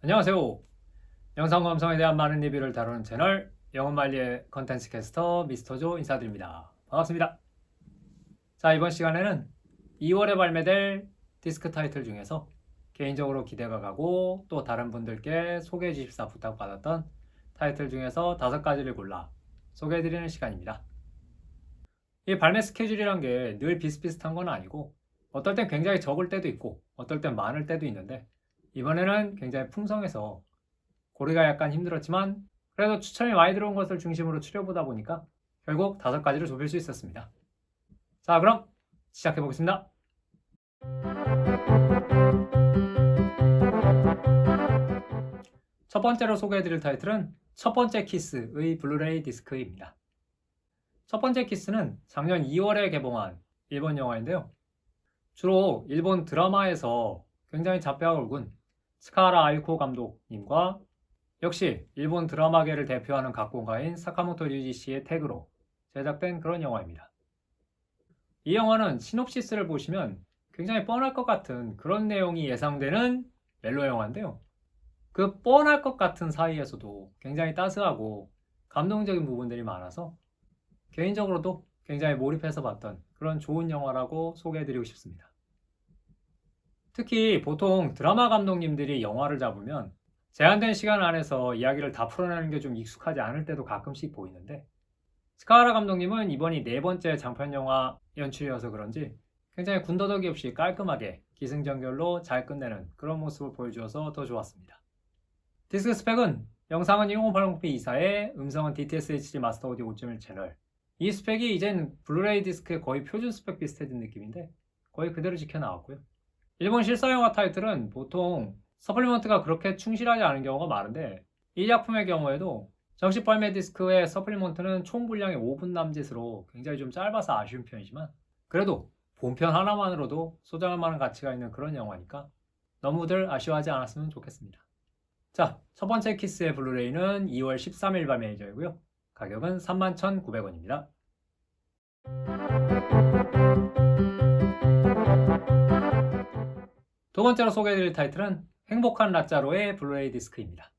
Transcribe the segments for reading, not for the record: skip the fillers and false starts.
안녕하세요. 영상 감성에 대한 많은 리뷰를 다루는 채널 영업만리의 컨텐츠 캐스터 미스터조 인사드립니다. 반갑습니다. 자, 이번 시간에는 2월에 발매될 디스크 타이틀 중에서 개인적으로 기대가 가고 또 다른 분들께 소개해 주십사 부탁받았던 타이틀 중에서 5가지를 골라 소개해드리는 시간입니다. 이 발매 스케줄이란 게 늘 비슷비슷한 건 아니고 어떨 땐 굉장히 적을 때도 있고 어떨 땐 많을 때도 있는데 이번에는 굉장히 풍성해서 고르기가 약간 힘들었지만 그래도 추천이 많이 들어온 것을 중심으로 추려보다 보니까 결국 5가지를 좁힐 수 있었습니다. 자, 그럼 시작해 보겠습니다. 첫 번째로 소개해드릴 타이틀은 첫 번째 키스의 블루레이 디스크입니다. 첫 번째 키스는 작년 2월에 개봉한 일본 영화인데요. 주로 일본 드라마에서 굉장히 잡혀가 굵은 스카하라 아이코 감독님과 역시 일본 드라마계를 대표하는 각본가인 사카모토 류지 씨의 태그로 제작된 그런 영화입니다. 이 영화는 시놉시스를 보시면 굉장히 뻔할 것 같은 그런 내용이 예상되는 멜로 영화인데요. 그 뻔할 것 같은 사이에서도 굉장히 따스하고 감동적인 부분들이 많아서 개인적으로도 굉장히 몰입해서 봤던 그런 좋은 영화라고 소개해드리고 싶습니다. 특히 보통 드라마 감독님들이 영화를 잡으면 제한된 시간 안에서 이야기를 다 풀어내는 게 좀 익숙하지 않을 때도 가끔씩 보이는데 스카하라 감독님은 이번이 4번째 장편 영화 연출이어서 그런지 굉장히 군더더기 없이 깔끔하게 기승전결로 잘 끝내는 그런 모습을 보여주어서 더 좋았습니다. 디스크 스펙은 영상은 1080p 이사에 음성은 DTS HD 마스터 오디오 5.1 채널. 이 스펙이 이젠 블루레이 디스크의 거의 표준 스펙 비슷해진 느낌인데 거의 그대로 지켜 나왔고요. 일본 실사 영화 타이틀은 보통 서플리먼트가 그렇게 충실하지 않은 경우가 많은데 이 작품의 경우에도 정식 발매 디스크의 서플리먼트는 총 분량의 5분 남짓으로 굉장히 좀 짧아서 아쉬운 편이지만 그래도 본편 하나만으로도 소장할 만한 가치가 있는 그런 영화니까 너무들 아쉬워하지 않았으면 좋겠습니다. 자, 첫 번째 키스의 블루레이는 2월 13일 발매 예정이고요. 가격은 31,900원입니다. 두 번째로 소개해드릴 타이틀은 행복한 라짜로의 블루레이 디스크입니다.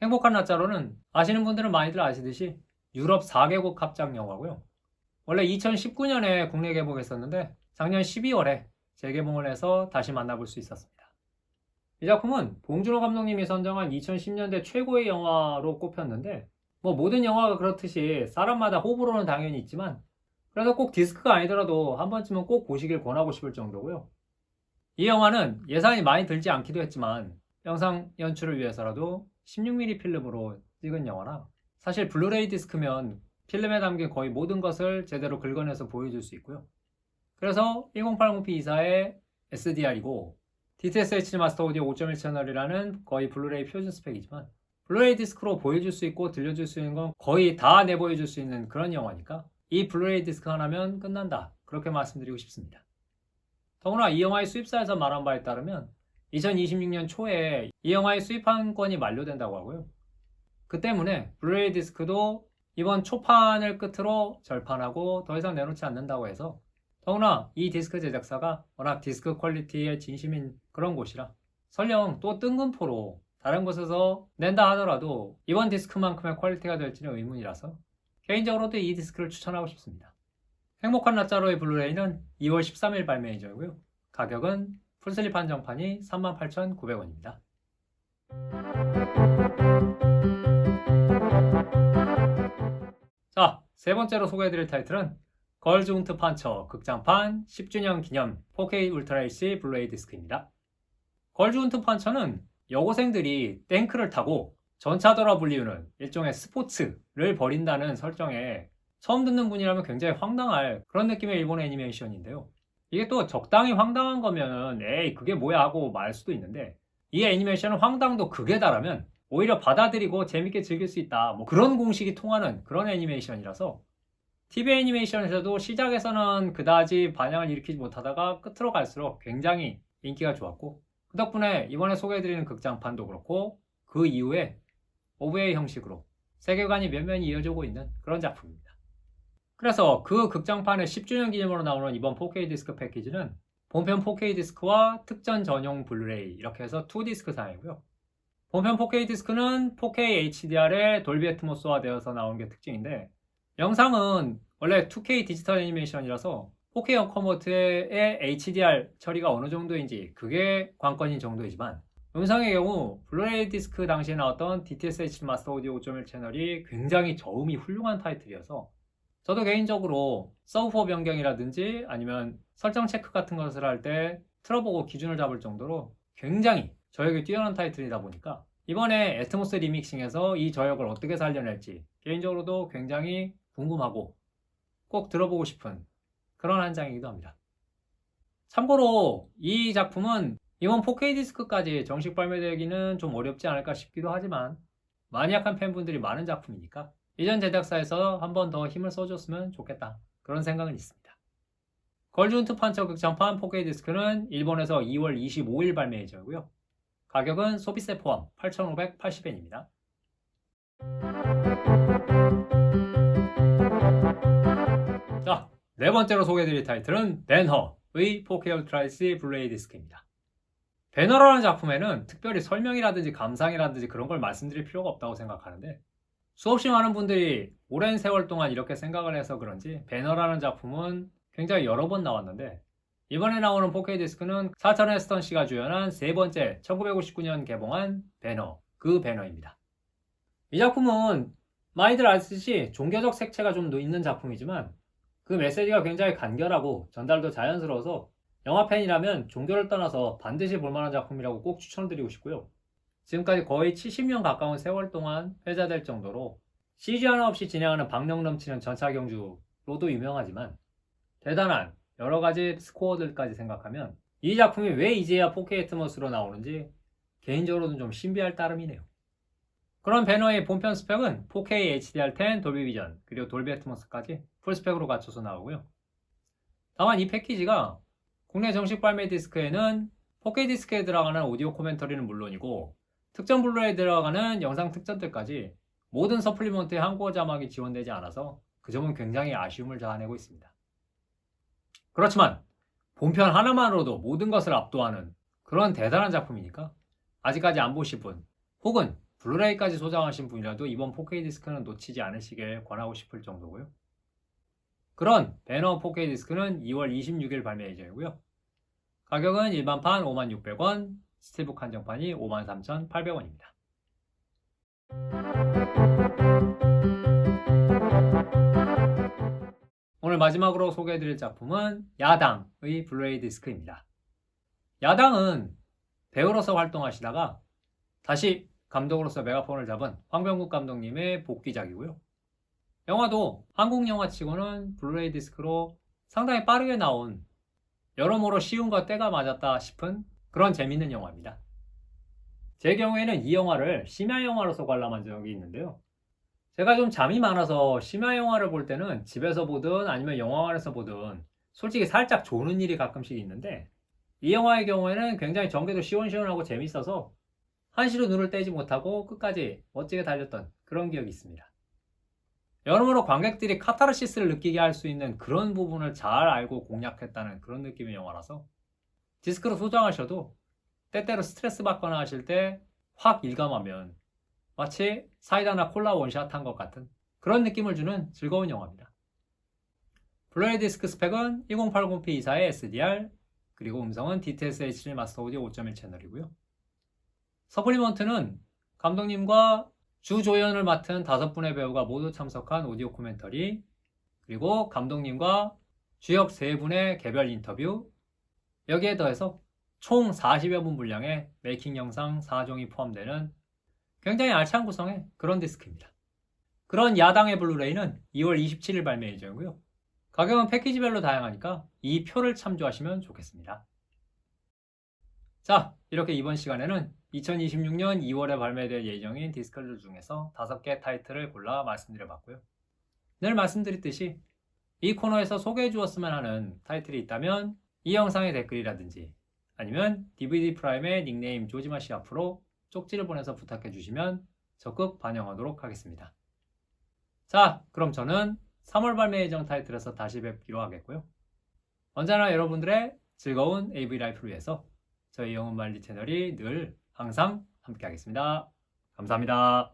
행복한 라짜로는 아시는 분들은 많이들 아시듯이 유럽 4개국 합작 영화고요. 원래 2019년에 국내 개봉했었는데 작년 12월에 재개봉을 해서 다시 만나볼 수 있었습니다. 이 작품은 봉준호 감독님이 선정한 2010년대 최고의 영화로 꼽혔는데 모든 영화가 그렇듯이 사람마다 호불호는 당연히 있지만 그래도 꼭 디스크가 아니더라도 한 번쯤은 꼭 보시길 권하고 싶을 정도고요. 이 영화는 예산이 많이 들지 않기도 했지만 영상 연출을 위해서라도 16mm 필름으로 찍은 영화라 사실 블루레이 디스크면 필름에 담긴 거의 모든 것을 제대로 긁어내서 보여줄 수 있고요. 그래서 1080p 이사의 SDR이고 DTS HD 마스터 오디오 5.1 채널이라는 거의 블루레이 표준 스펙이지만 블루레이 디스크로 보여줄 수 있고 들려줄 수 있는 건 거의 다 내보여줄 수 있는 그런 영화니까 이 블루레이 디스크 하나면 끝난다 그렇게 말씀드리고 싶습니다. 더구나 이 영화의 수입사에서 말한 바에 따르면 2026년 초에 이 영화의 수입판권이 만료된다고 하고요. 그 때문에 블루레이 디스크도 이번 초판을 끝으로 절판하고 더 이상 내놓지 않는다고 해서 더구나 이 디스크 제작사가 워낙 디스크 퀄리티에 진심인 그런 곳이라 설령 또 뜬금포로 다른 곳에서 낸다 하더라도 이번 디스크만큼의 퀄리티가 될지는 의문이라서 개인적으로도 이 디스크를 추천하고 싶습니다. 행복한 라짜로의 블루레이는 2월 13일 발매 예정이고요. 가격은 풀슬립 한정판이 38,900원입니다. 자, 세 번째로 소개해드릴 타이틀은 걸즈 운트 판처 극장판 10주년 기념 4K 울트라 HD 블루레이 디스크입니다. 걸즈 운트 판처는 여고생들이 탱크를 타고 전차더라 불리우는 일종의 스포츠를 벌인다는 설정에 처음 듣는 분이라면 굉장히 황당할 그런 느낌의 일본 애니메이션인데요. 이게 또 적당히 황당한 거면 에이 그게 뭐야 하고 말 수도 있는데 이 애니메이션은 황당도 극에 달하면 오히려 받아들이고 재밌게 즐길 수 있다 그런 공식이 통하는 그런 애니메이션이라서 TV 애니메이션에서도 시작에서는 그다지 반향을 일으키지 못하다가 끝으로 갈수록 굉장히 인기가 좋았고 그 덕분에 이번에 소개해드리는 극장판도 그렇고 그 이후에 OVA 형식으로 세계관이 면면이 이어지고 있는 그런 작품입니다. 그래서 그 극장판의 10주년 기념으로 나오는 이번 4K 디스크 패키지는 본편 4K 디스크와 특전 전용 블루레이 이렇게 해서 2디스크 사양이고요. 본편 4K 디스크는 4K HDR에 돌비 애트모스화 되어서 나오는 게 특징인데, 영상은 원래 2K 디지털 애니메이션이라서 4K 컨버트의 HDR 처리가 어느 정도인지 그게 관건인 정도이지만, 음성의 경우 블루레이 디스크 당시에 나왔던 DTS-H 마스터 오디오 5.1 채널이 굉장히 저음이 훌륭한 타이틀이어서 저도 개인적으로 서브포 변경이라든지 아니면 설정 체크 같은 것을 할 때 틀어보고 기준을 잡을 정도로 굉장히 저역이 뛰어난 타이틀이다 보니까 이번에 애트모스 리믹싱에서 이 저역을 어떻게 살려낼지 개인적으로도 굉장히 궁금하고 꼭 들어보고 싶은 그런 한 장이기도 합니다. 참고로 이 작품은 이번 4K 디스크까지 정식 발매되기는 좀 어렵지 않을까 싶기도 하지만 마니악한 팬분들이 많은 작품이니까 이전 제작사에서 한 번 더 힘을 써줬으면 좋겠다, 그런 생각은 있습니다. 걸즈훈트 판처 극장판 4K 디스크는 일본에서 2월 25일 발매 예정이고요. 가격은 소비세 포함 8,580엔입니다. 자, 네 번째로 소개해드릴 타이틀은 배너의 4K 울트라 HD 블루레이 디스크입니다. 배너라는 작품에는 특별히 설명이라든지 감상이라든지 그런 걸 말씀드릴 필요가 없다고 생각하는데, 수없이 많은 분들이 오랜 세월 동안 이렇게 생각을 해서 그런지 배너라는 작품은 굉장히 여러 번 나왔는데, 이번에 나오는 4K 디스크는 차천 헤스턴 씨가 주연한 세 번째 1959년 개봉한 배너, 그 배너입니다. 이 작품은 많이들 아시듯이 종교적 색채가 좀 있는 작품이지만 그 메시지가 굉장히 간결하고 전달도 자연스러워서 영화 팬이라면 종교를 떠나서 반드시 볼만한 작품이라고 꼭 추천드리고 싶고요. 지금까지 거의 70년 가까운 세월 동안 회자될 정도로 CG 하나 없이 진행하는 박력 넘치는 전차 경주로도 유명하지만 대단한 여러가지 스코어들까지 생각하면 이 작품이 왜 이제야 4K 애트모스로 나오는지 개인적으로는 좀 신비할 따름이네요. 그런 배너의 본편 스펙은 4K HDR10 돌비 비전 그리고 돌비 애트모스까지 풀스펙으로 갖춰서 나오고요. 다만 이 패키지가 국내 정식 발매 디스크에는 4K 디스크에 들어가는 오디오 코멘터리는 물론이고 특정 블루레이에 들어가는 영상 특전들까지 모든 서플리먼트의 한국어 자막이 지원되지 않아서 그 점은 굉장히 아쉬움을 자아내고 있습니다. 그렇지만 본편 하나만으로도 모든 것을 압도하는 그런 대단한 작품이니까 아직까지 안 보신 분 혹은 블루레이까지 소장하신 분이라도 이번 4K 디스크는 놓치지 않으시길 권하고 싶을 정도고요. 그런 배너 4K 디스크는 2월 26일 발매 예정이고요. 가격은 일반판 56,600원, 스틸북 한정판이 53,800원입니다. 오늘 마지막으로 소개해드릴 작품은 야당의 블루레이 디스크입니다. 야당은 배우로서 활동하시다가 다시 감독으로서 메가폰을 잡은 황병국 감독님의 복귀작이고요. 영화도 한국 영화치고는 블루레이 디스크로 상당히 빠르게 나온, 여러모로 시운과 때가 맞았다 싶은 그런 재밌는 영화입니다. 제 경우에는 이 영화를 심야 영화로서 관람한 적이 있는데요. 제가 좀 잠이 많아서 심야 영화를 볼 때는 집에서 보든 아니면 영화관에서 보든 솔직히 살짝 조는 일이 가끔씩 있는데, 이 영화의 경우에는 굉장히 전개도 시원시원하고 재밌어서 한시로 눈을 떼지 못하고 끝까지 멋지게 달렸던 그런 기억이 있습니다. 여러모로 관객들이 카타르시스를 느끼게 할 수 있는 그런 부분을 잘 알고 공략했다는 그런 느낌의 영화라서 디스크로 소장하셔도 때때로 스트레스 받거나 하실 때 확 일감하면 마치 사이다나 콜라 원샷 한 것 같은 그런 느낌을 주는 즐거운 영화입니다. 블루레이 디스크 스펙은 1080p24의 SDR, 그리고 음성은 DTS-H 마스터 오디오 5.1 채널이고요. 서플리먼트는 감독님과 주조연을 맡은 5분의 배우가 모두 참석한 오디오 코멘터리, 그리고 감독님과 주역 3분의 개별 인터뷰, 여기에 더해서 총 40여 분 분량의 메이킹 영상 4종이 포함되는 굉장히 알찬 구성의 그런 디스크입니다. 그런 야당의 블루레이는 2월 27일 발매 예정이고요. 가격은 패키지별로 다양하니까 이 표를 참조하시면 좋겠습니다. 자, 이렇게 이번 시간에는 2026년 2월에 발매될 예정인 디스크들 중에서 5개 타이틀을 골라 말씀드려봤고요. 늘 말씀드렸듯이 이 코너에서 소개해 주었으면 하는 타이틀이 있다면 이 영상의 댓글이라든지 아니면 DVD 프라임의 닉네임 조지마씨 앞으로 쪽지를 보내서 부탁해 주시면 적극 반영하도록 하겠습니다. 자, 그럼 저는 3월 발매 예정 타이틀에서 다시 뵙기로 하겠고요. 언제나 여러분들의 즐거운 AV 라이프를 위해서 저희 영혼만리 채널이 늘 항상 함께 하겠습니다. 감사합니다.